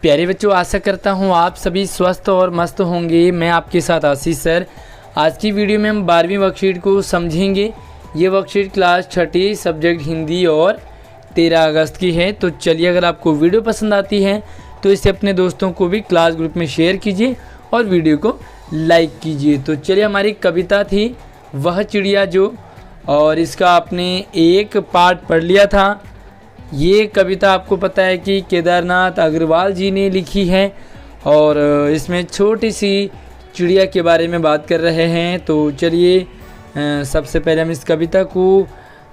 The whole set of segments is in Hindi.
प्यारे बच्चों, आशा करता हूँ आप सभी स्वस्थ और मस्त होंगे। मैं आपके साथ आशीष सर। आज की वीडियो में हम 12वीं वर्कशीट को समझेंगे। ये वर्कशीट क्लास 6 सब्जेक्ट हिंदी और 13 अगस्त की है। तो चलिए, अगर आपको वीडियो पसंद आती है तो इसे अपने दोस्तों को भी क्लास ग्रुप में शेयर कीजिए और वीडियो को लाइक कीजिए। तो चलिए, हमारी कविता थी वह चिड़िया जो, और इसका आपने एक पार्ट पढ़ लिया था। ये कविता आपको पता है कि केदारनाथ अग्रवाल जी ने लिखी है और इसमें छोटी सी चिड़िया के बारे में बात कर रहे हैं। तो चलिए, सबसे पहले हम इस कविता को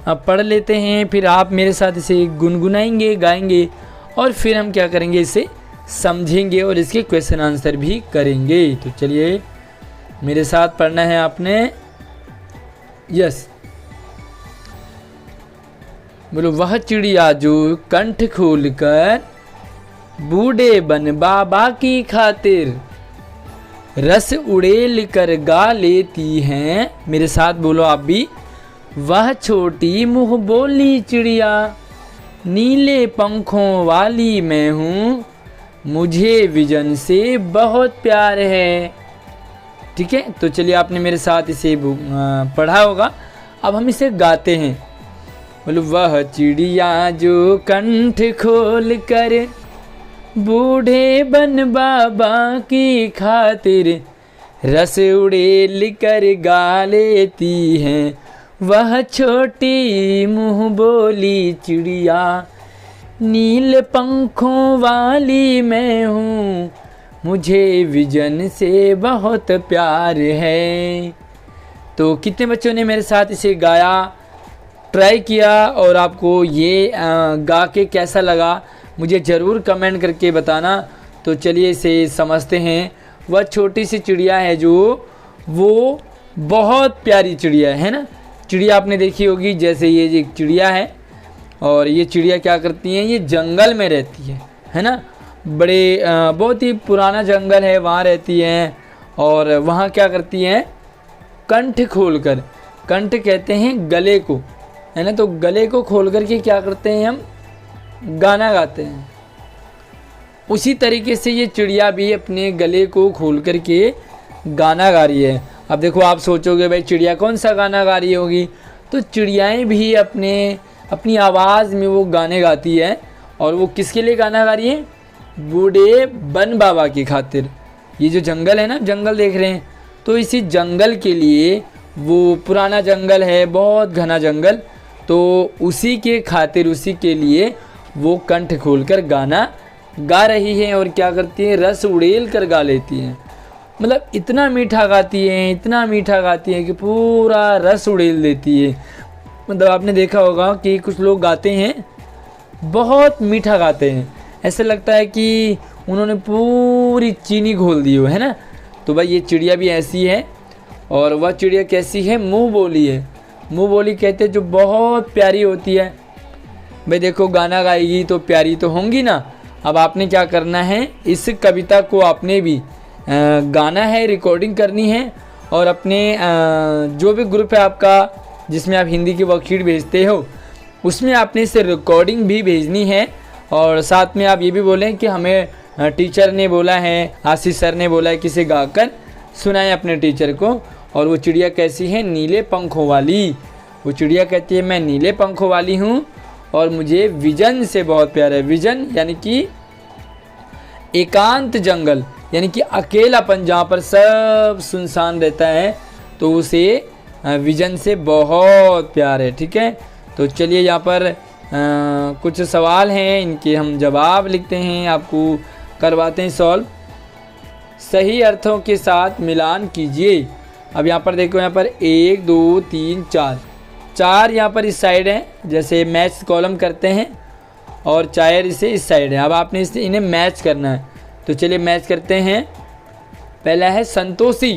पढ़ लेते हैं, फिर आप मेरे साथ इसे गुनगुनाएंगे, गाएंगे और फिर हम क्या करेंगे, इसे समझेंगे और इसके क्वेश्चन आंसर भी करेंगे। तो चलिए, मेरे साथ पढ़ना है आपने। यस, बोलो। वह चिड़िया जो कंठ खोलकर बूढ़े बन बाबा की खातिर रस उड़ेल कर गा लेती हैं। मेरे साथ बोलो आप भी। वह छोटी मुँह बोली चिड़िया, नीले पंखों वाली मैं हूँ, मुझे विजन से बहुत प्यार है। ठीक है, तो चलिए, आपने मेरे साथ इसे पढ़ा होगा। अब हम इसे गाते हैं। बोलो। वह चिड़िया जो कंठ खोल कर बूढ़े बन बाबा की खातिर रस उड़ेल कर गा लेती हैं। वह छोटी मुँह बोली चिड़िया, नील पंखों वाली मैं हूँ, मुझे विजन से बहुत प्यार है। तो कितने बच्चों ने मेरे साथ इसे गाया, ट्राई किया और आपको ये गा के कैसा लगा, मुझे ज़रूर कमेंट करके बताना। तो चलिए, इसे समझते हैं। वह छोटी सी चिड़िया है जो, वो बहुत प्यारी चिड़िया है ना। चिड़िया आपने देखी होगी, जैसे ये एक चिड़िया है और ये चिड़िया क्या करती हैं, ये जंगल में रहती है ना। बड़े बहुत ही पुराना जंगल है, वहाँ रहती हैं और वहाँ क्या करती हैं, कंठ खोलकर, कंठ कहते हैं गले को, है ना। तो गले को खोल करके क्या करते हैं, हम गाना गाते हैं। उसी तरीके से ये चिड़िया भी अपने गले को खोल करके गाना गा रही है। अब देखो, आप सोचोगे भाई चिड़िया कौन सा गाना गा रही होगी, तो चिड़ियाएँ भी अपनी आवाज़ में वो गाने गाती है। और वो किसके लिए गाना गा रही है, बूढ़े बन बाबा की खातिर। ये जो जंगल है ना, जंगल देख रहे हैं, तो इसी जंगल के लिए, वो पुराना जंगल है, बहुत घना जंगल, तो उसी के खातिर, उसी के लिए वो कंठ खोलकर गाना गा रही है। और क्या करती है, रस उड़ेल कर गा लेती हैं। मतलब इतना मीठा गाती है, इतना मीठा गाती है कि पूरा रस उड़ेल देती है। मतलब आपने देखा होगा कि कुछ लोग गाते हैं, बहुत मीठा गाते हैं, ऐसा लगता है कि उन्होंने पूरी चीनी घोल दी हो, है ना। तो भाई ये चिड़िया भी ऐसी है। और वह चिड़िया कैसी है, मुँह बोली है। मुँह बोली कहते जो बहुत प्यारी होती है। भाई देखो, गाना गाएगी तो प्यारी तो होंगी ना। अब आपने क्या करना है, इस कविता को आपने भी गाना है, रिकॉर्डिंग करनी है और अपने जो भी ग्रुप है आपका, जिसमें आप हिंदी की वर्कशीट भेजते हो, उसमें आपने इसे रिकॉर्डिंग भी भेजनी है। और साथ में आप ये भी बोलें कि हमें टीचर ने बोला है, आशीष सर ने बोला है कि इसे गाकर सुनाएं अपने टीचर को। और वो चिड़िया कैसी है, नीले पंखों वाली। वो चिड़िया कहती है मैं नीले पंखों वाली हूँ और मुझे विजन से बहुत प्यार है। विजन यानी कि एकांत जंगल, यानी कि अकेलापन, जहाँ पर सब सुनसान रहता है, तो उसे विजन से बहुत प्यार है। ठीक है, तो चलिए, यहाँ पर कुछ सवाल हैं, इनके हम जवाब लिखते हैं, आपको करवाते हैं सॉल्व। सही अर्थों के साथ मिलान कीजिए। अब यहाँ पर देखो, यहाँ पर 1 2 3 4 यहाँ पर इस साइड है, जैसे मैच कॉलम करते हैं, और 4 इसे इस साइड है। अब आपने इन्हें मैच करना है। तो चलिए मैच करते हैं। पहला है संतोषी।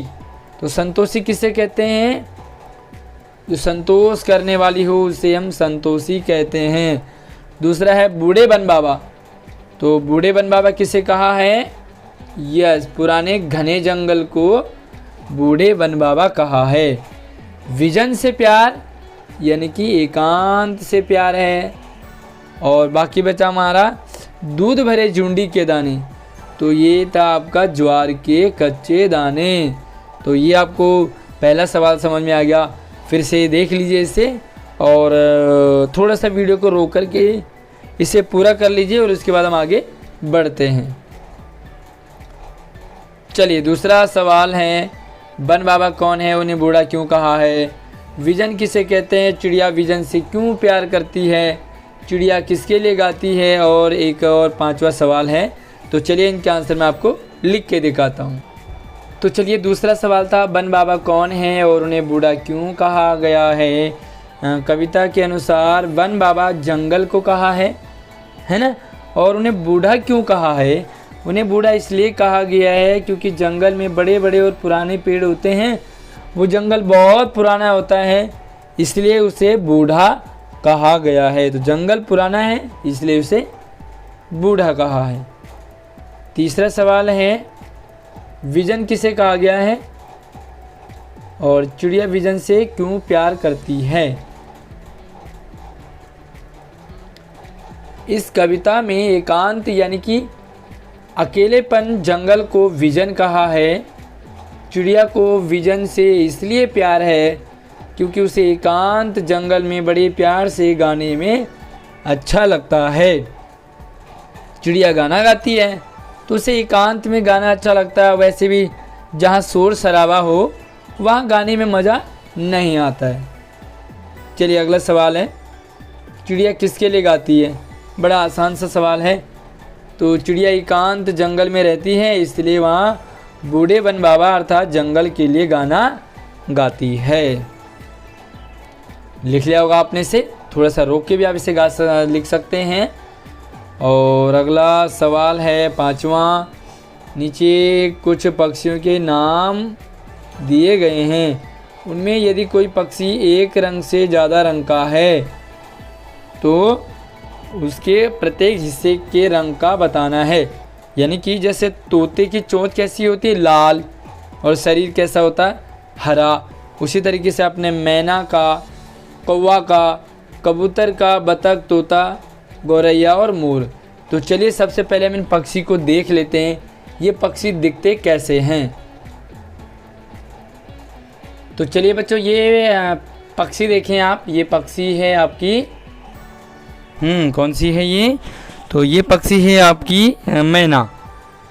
तो संतोषी किसे कहते हैं, जो संतोष करने वाली हो उसे हम संतोषी कहते हैं। दूसरा है बूढ़े बन बाबा। तो बूढ़े बन बाबा किसे कहा है, यस, पुराने घने जंगल को बूढ़े बन बाबा कहा है। विजन से प्यार, यानी कि एकांत से प्यार है। और बाकी बचा हमारा दूध भरे झुंडी के दाने। तो ये था आपका ज्वार के कच्चे दाने। तो ये आपको पहला सवाल समझ में आ गया। फिर से देख लीजिए इसे और थोड़ा सा वीडियो को रोक करके इसे पूरा कर लीजिए और उसके बाद हम आगे बढ़ते हैं। चलिए दूसरा सवाल है, बन बाबा कौन है, उन्हें बूढ़ा क्यों कहा है? विजन किसे कहते हैं? चिड़िया विजन से क्यों प्यार करती है? चिड़िया किसके लिए गाती है? और एक और पांचवा सवाल है, तो चलिए इनके आंसर मैं आपको लिख के दिखाता हूँ। तो चलिए दूसरा सवाल था, बन बाबा कौन है और उन्हें बूढ़ा क्यों कहा गया है? कविता के अनुसार बन बाबा जंगल को कहा है ना। और उन्हें बूढ़ा क्यों कहा है? उन्हें बूढ़ा इसलिए कहा गया है क्योंकि जंगल में बड़े बड़े और पुराने पेड़ होते हैं। वो जंगल बहुत पुराना होता है, इसलिए उसे बूढ़ा कहा गया है। तो जंगल पुराना है इसलिए उसे बूढ़ा कहा है। तीसरा सवाल है, विजन किसे कहा गया है और चिड़िया विजन से क्यों प्यार करती है? इस कविता में एकांत यानी कि अकेलेपन जंगल को विजन कहा है। चिड़िया को विजन से इसलिए प्यार है क्योंकि उसे एकांत जंगल में बड़े प्यार से गाने में अच्छा लगता है। चिड़िया गाना गाती है तो उसे एकांत में गाना अच्छा लगता है। वैसे भी जहाँ शोर शराबा हो वहाँ गाने में मज़ा नहीं आता है। चलिए अगला सवाल है, चिड़िया किसके लिए गाती है? बड़ा आसान सा सवाल है। तो चिड़िया एकांत जंगल में रहती है इसलिए वहाँ बूढ़े बन बाबा अर्थात जंगल के लिए गाना गाती है। लिख लिया होगा आपने इसे, थोड़ा सा रोक के भी आप इसे लिख सकते हैं। और अगला सवाल है पांचवा, नीचे कुछ पक्षियों के नाम दिए गए हैं, उनमें यदि कोई पक्षी एक रंग से ज़्यादा रंग का है तो उसके प्रत्येक हिस्से के रंग का बताना है। यानी कि जैसे तोते की चोंच कैसी होती है? लाल, और शरीर कैसा होता है? हरा। उसी तरीके से अपने मैना का, कौवा का, कबूतर का, बतख, तोता, गौरैया और मोर। तो चलिए सबसे पहले हम इन पक्षी को देख लेते हैं, ये पक्षी दिखते कैसे हैं। तो चलिए बच्चों ये पक्षी देखें आप, ये पक्षी है आपकी कौन सी है ये? तो ये पक्षी है आपकी मैना।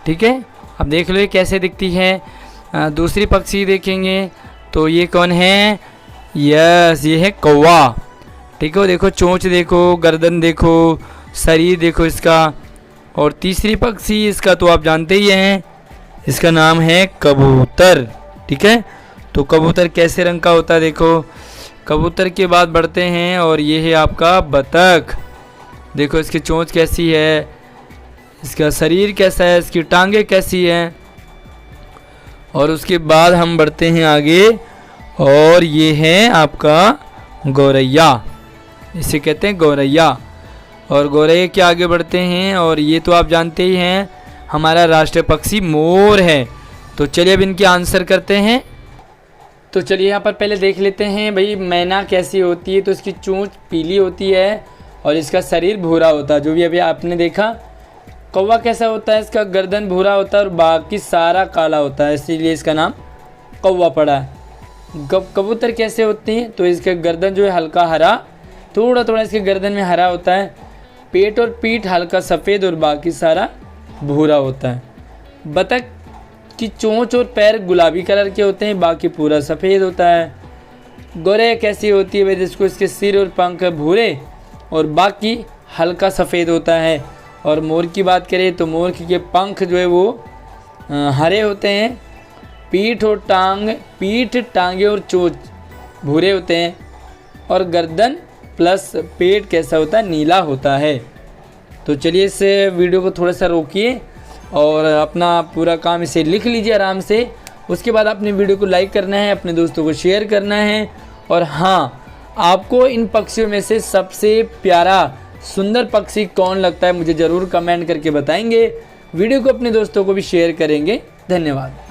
ठीक है, अब देख लो ये कैसे दिखती है। दूसरी पक्षी देखेंगे तो ये कौन है? यस, ये है कौवा। ठीक है, देखो चोंच देखो, गर्दन देखो, शरीर देखो इसका। और तीसरी पक्षी इसका तो आप जानते ही हैं, इसका नाम है कबूतर। ठीक है, तो कबूतर कैसे रंग का होता है देखो। कबूतर के बाद बढ़ते हैं और ये है आपका बतख। देखो इसकी चोंच कैसी है, इसका शरीर कैसा है, इसकी टांगे कैसी हैं। और उसके बाद हम बढ़ते हैं आगे और ये है आपका गौरैया, इसे कहते हैं गौरैया। और गौरैया के आगे बढ़ते हैं और ये तो आप जानते ही हैं हमारा राष्ट्रीय पक्षी मोर है। तो चलिए अब इनके आंसर करते हैं। तो चलिए यहाँ पर पहले देख लेते हैं भाई मैना कैसी होती है। तो इसकी चोंच पीली होती है और इसका शरीर भूरा होता है, जो भी अभी आपने देखा। कौवा कैसा होता है? इसका गर्दन भूरा होता है और बाकी सारा काला होता है, इसीलिए इसका नाम कौवा पड़ा है। कबूतर कैसे होते हैं? तो इसका गर्दन जो है हल्का हरा, थोड़ा थोड़ा इसके गर्दन में हरा होता है। पेट और पीठ हल्का सफ़ेद और बाकी सारा भूरा होता है। बतख की चोंच और पैर गुलाबी कलर के होते हैं, बाकी पूरा सफ़ेद होता है। गौरैया कैसी होती है भाई? जिसको इसके सिर और पंख भूरे और बाकी हल्का सफ़ेद होता है। और मोर की बात करें तो मोर के पंख जो है वो हरे होते हैं। पीठ, टांगे और चोंच भूरे होते हैं। और गर्दन प्लस पेट कैसा होता है? नीला होता है। तो चलिए इस वीडियो को थोड़ा सा रोकिए और अपना पूरा काम इसे लिख लीजिए आराम से। उसके बाद आपने वीडियो को लाइक करना है, अपने दोस्तों को शेयर करना है। और हाँ, आपको इन पक्षियों में से सबसे प्यारा सुंदर पक्षी कौन लगता है मुझे ज़रूर कमेंट करके बताएंगे। वीडियो को अपने दोस्तों को भी शेयर करेंगे। धन्यवाद।